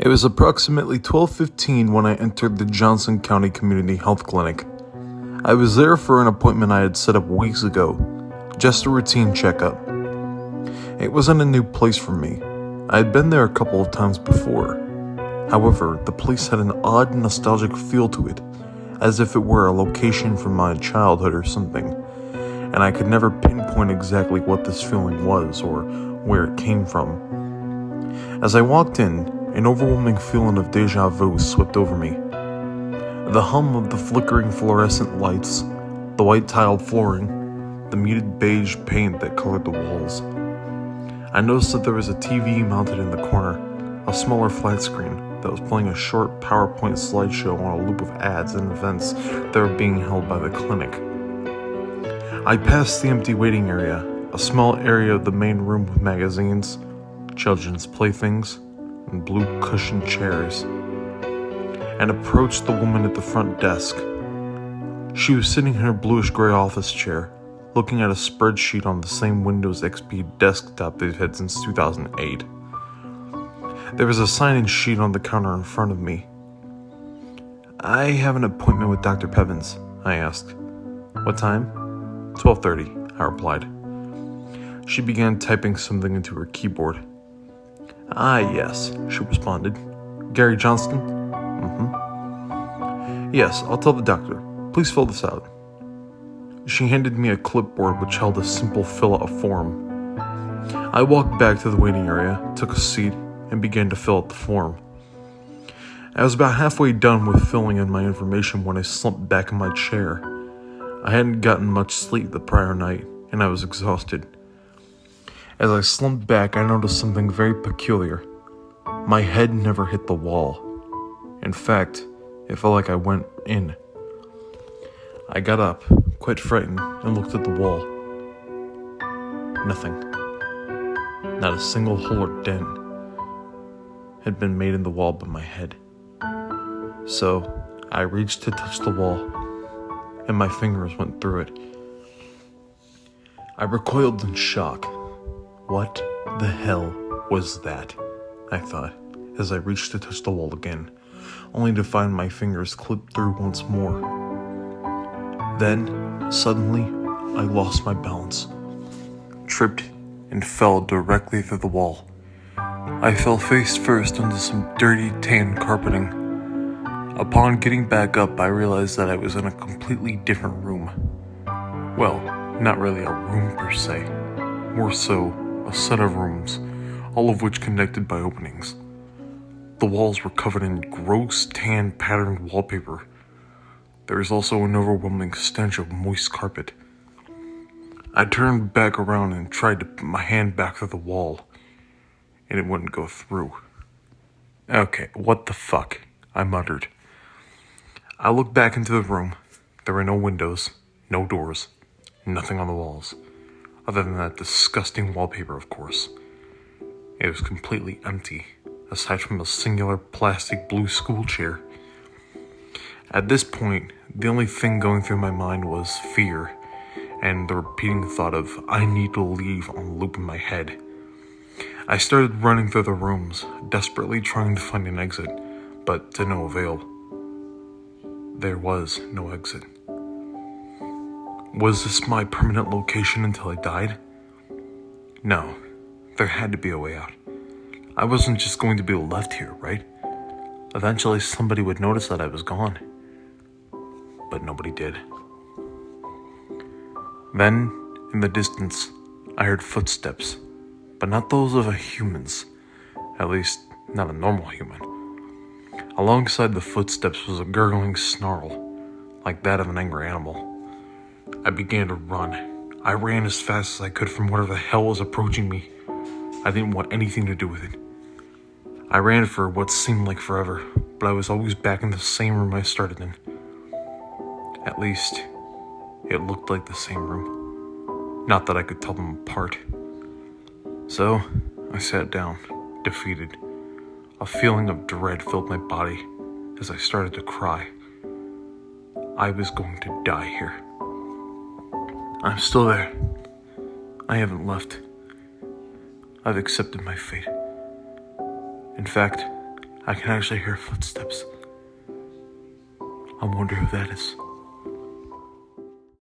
It was approximately 12:15 when I entered the Johnson County Community Health Clinic. I was there for an appointment I had set up weeks ago, just a routine checkup. It wasn't a new place for me. I had been there a couple of times before. However, the place had an odd nostalgic feel to it, as if it were a location from my childhood or something, and I could never pinpoint exactly what this feeling was or where it came from. As I walked in, an overwhelming feeling of deja vu swept over me. The hum of the flickering fluorescent lights, the white tiled flooring, the muted beige paint that colored the walls. I noticed that there was a TV mounted in the corner, a smaller flat screen that was playing a short PowerPoint slideshow on a loop of ads and events that were being held by the clinic. I passed the empty waiting area, a small area of the main room with magazines, children's playthings, and blue cushioned chairs, and approached the woman at the front desk. She was sitting in her bluish-gray office chair, looking at a spreadsheet on the same Windows XP desktop they've had since 2008. There was a sign-in sheet on the counter in front of me. "I have an appointment with Dr. Pevins," I asked. "What time?" "12:30, I replied. She began typing something into her keyboard. "Ah, yes," she responded. "Gary Johnston?" "Mm-hmm." "Yes, I'll tell the doctor. Please fill this out." She handed me a clipboard which held a simple fill-out form. I walked back to the waiting area, took a seat, and began to fill out the form. I was about halfway done with filling in my information when I slumped back in my chair. I hadn't gotten much sleep the prior night, and I was exhausted. As I slumped back, I noticed something very peculiar. My head never hit the wall. In fact, it felt like I went in. I got up, quite frightened, and looked at the wall. Nothing. Not a single hole or dent had been made in the wall but my head. So, I reached to touch the wall, and my fingers went through it. I recoiled in shock. What the hell was that? I thought, as I reached to touch the wall again, only to find my fingers clipped through once more. Then, suddenly, I lost my balance, tripped, and fell directly through the wall. I fell face first onto some dirty tan carpeting. Upon getting back up, I realized that I was in a completely different room. Well, not really a room per se, more so a set of rooms, all of which connected by openings. The walls were covered in gross tan patterned wallpaper. There was also an overwhelming stench of moist carpet. I turned back around and tried to put my hand back through the wall, and it wouldn't go through. "Okay, what the fuck?" I muttered. I looked back into the room. There were no windows, no doors, nothing on the walls, other than that disgusting wallpaper, of course. It was completely empty, aside from a singular plastic blue school chair. At this point, the only thing going through my mind was fear, and the repeating thought of, "I need to leave," on loop in my head. I started running through the rooms, desperately trying to find an exit, but to no avail. There was no exit. Was this my permanent location until I died? No, there had to be a way out. I wasn't just going to be left here, right? Eventually somebody would notice that I was gone. But nobody did. Then, in the distance, I heard footsteps, but not those of a human's, at least not a normal human. Alongside the footsteps was a gurgling snarl, like that of an angry animal. I began to run. I ran as fast as I could from whatever the hell was approaching me. I didn't want anything to do with it. I ran for what seemed like forever, but I was always back in the same room I started in. At least, it looked like the same room. Not that I could tell them apart. So, I sat down, defeated. A feeling of dread filled my body as I started to cry. I was going to die here. I'm still there. I haven't left. I've accepted my fate. In fact, I can actually hear footsteps. I wonder who that is.